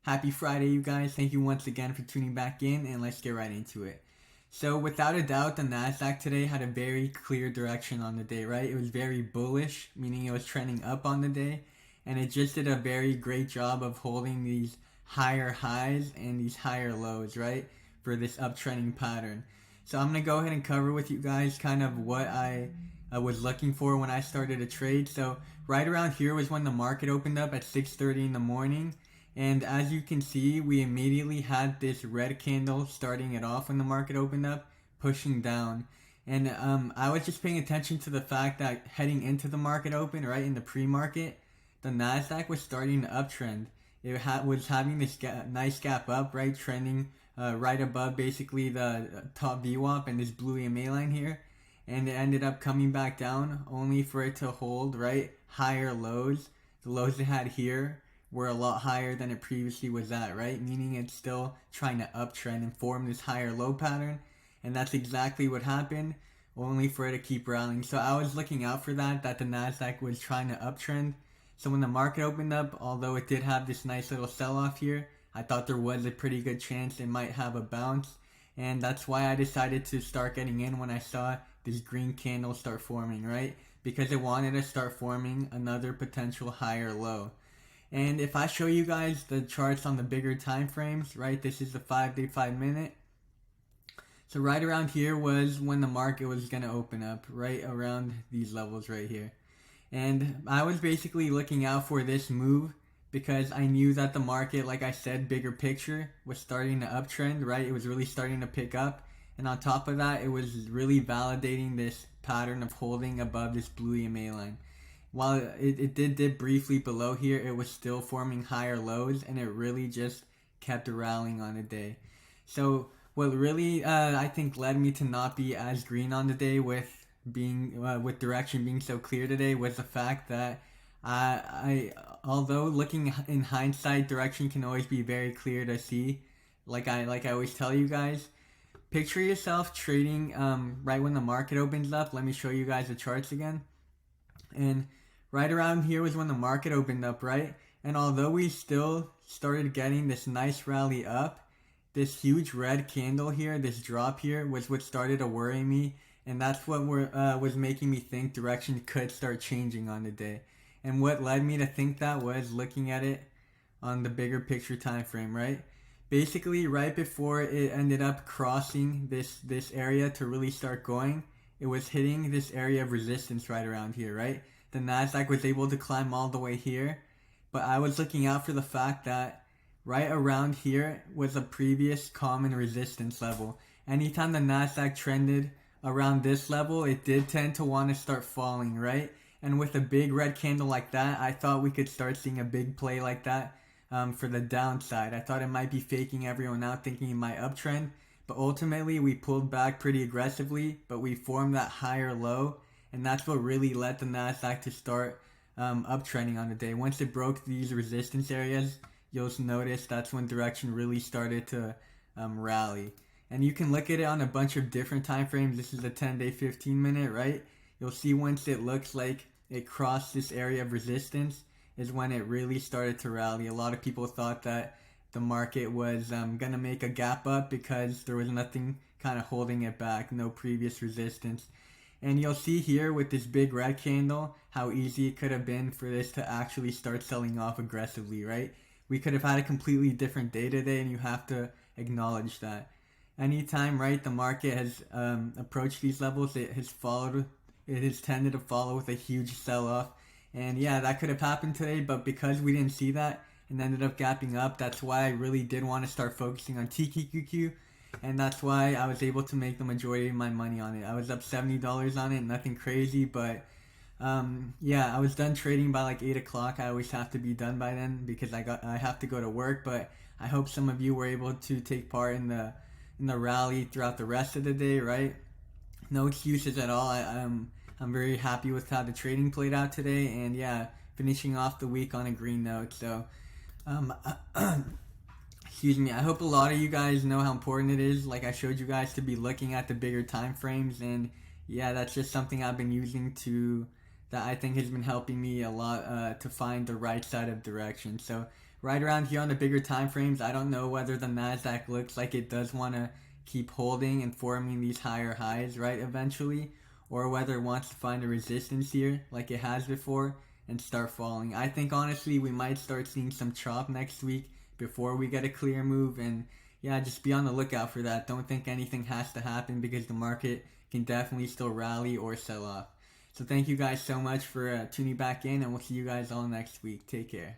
Happy Friday, you guys. Thank you once again for tuning back in, and let's get right into it. So, without a doubt, the Nasdaq today had a very clear direction on the day, right? It was very bullish, meaning it was trending up on the day, and it just did a very great job of holding these higher highs and these higher lows, right? For this uptrending pattern. So, I'm going to go ahead and cover with you guys kind of what I was looking for when I started a trade. So, right around here was when the market opened up at 6:30 in the morning. And as you can see, we immediately had this red candle starting it off when the market opened up, pushing down. And I was just paying attention to the fact that heading into the market open, right, in the pre-market, the Nasdaq was starting to uptrend. It was having this nice gap up, right, trending right above basically the top VWAP and this blue EMA line here. And it ended up coming back down only for it to hold, right, higher lows. The lows it had here were a lot higher than it previously was at, right? Meaning it's still trying to uptrend and form this higher low pattern. And that's exactly what happened, only for it to keep rallying. So I was looking out for that the Nasdaq was trying to uptrend. So when the market opened up, although it did have this nice little sell-off here, I thought there was a pretty good chance it might have a bounce. And that's why I decided to start getting in when I saw this green candle start forming, right? Because it wanted to start forming another potential higher low. And if I show you guys the charts on the bigger time frames, right, this is the 5-day, 5-minute. So right around here was when the market was going to open up, right around these levels right here. And I was basically looking out for this move because I knew that the market, like I said, bigger picture, was starting to uptrend, right? It was really starting to pick up. And on top of that, it was really validating this pattern of holding above this blue EMA line. While it did dip briefly below here, it was still forming higher lows, and it really just kept rallying on the day. So what really I think led me to not be as green on the day with with direction being so clear today was the fact that I although looking in hindsight, direction can always be very clear to see. Like I always tell you guys, picture yourself trading right when the market opens up. Let me show you guys the charts again. And right around here was when the market opened up, right? And although we still started getting this nice rally up, this huge red candle here, this drop here, was what started to worry me. And that's what was making me think direction could start changing on the day. And what led me to think that was looking at it on the bigger picture time frame, right? Basically, right before it ended up crossing this area to really start going, it was hitting this area of resistance right around here, right? The Nasdaq was able to climb all the way here, but I was looking out for the fact that right around here was a previous common resistance level. Anytime the Nasdaq trended around this level, it did tend to want to start falling, right? And with a big red candle like that, I thought we could start seeing a big play like that for the downside. I thought it might be faking everyone out, thinking it might uptrend. But ultimately, we pulled back pretty aggressively, but we formed that higher low, and that's what really led the Nasdaq to start uptrending on the day. Once it broke these resistance areas, you'll notice that's when direction really started to rally. And you can look at it on a bunch of different time frames. This is a 10-day, 15-minute, right? You'll see once it looks like it crossed this area of resistance is when it really started to rally. A lot of people thought that the market was going to make a gap up because there was nothing kind of holding it back, no previous resistance. And you'll see here with this big red candle how easy it could have been for this to actually start selling off aggressively, right? We could have had a completely different day today, and you have to acknowledge that. Anytime, right, the market has approached these levels, it has tended to follow with a huge sell-off. And yeah, that could have happened today, but because we didn't see that and ended up gapping up, that's why I really did want to start focusing on TQQQ. And that's why I was able to make the majority of my money on it. I was up $70 on it, nothing crazy, but yeah, I was done trading by like 8 o'clock. I always have to be done by then because I have to go to work. But I hope some of you were able to take part in the rally throughout the rest of the day, right? No excuses at all. I'm very happy with how the trading played out today, and yeah, finishing off the week on a green note. So excuse me, I hope a lot of you guys know how important it is, like I showed you guys, to be looking at the bigger time frames. And yeah, that's just something I've been using that I think has been helping me a lot to find the right side of direction. So right around here on the bigger time frames, I don't know whether the Nasdaq looks like it does want to keep holding and forming these higher highs, right, eventually, or whether it wants to find a resistance here like it has before and start falling. I think honestly we might start seeing some chop next week before we get a clear move, and yeah, just be on the lookout for that. Don't think anything has to happen because the market can definitely still rally or sell off. So thank you guys so much for tuning back in, and we'll see you guys all next week. Take care.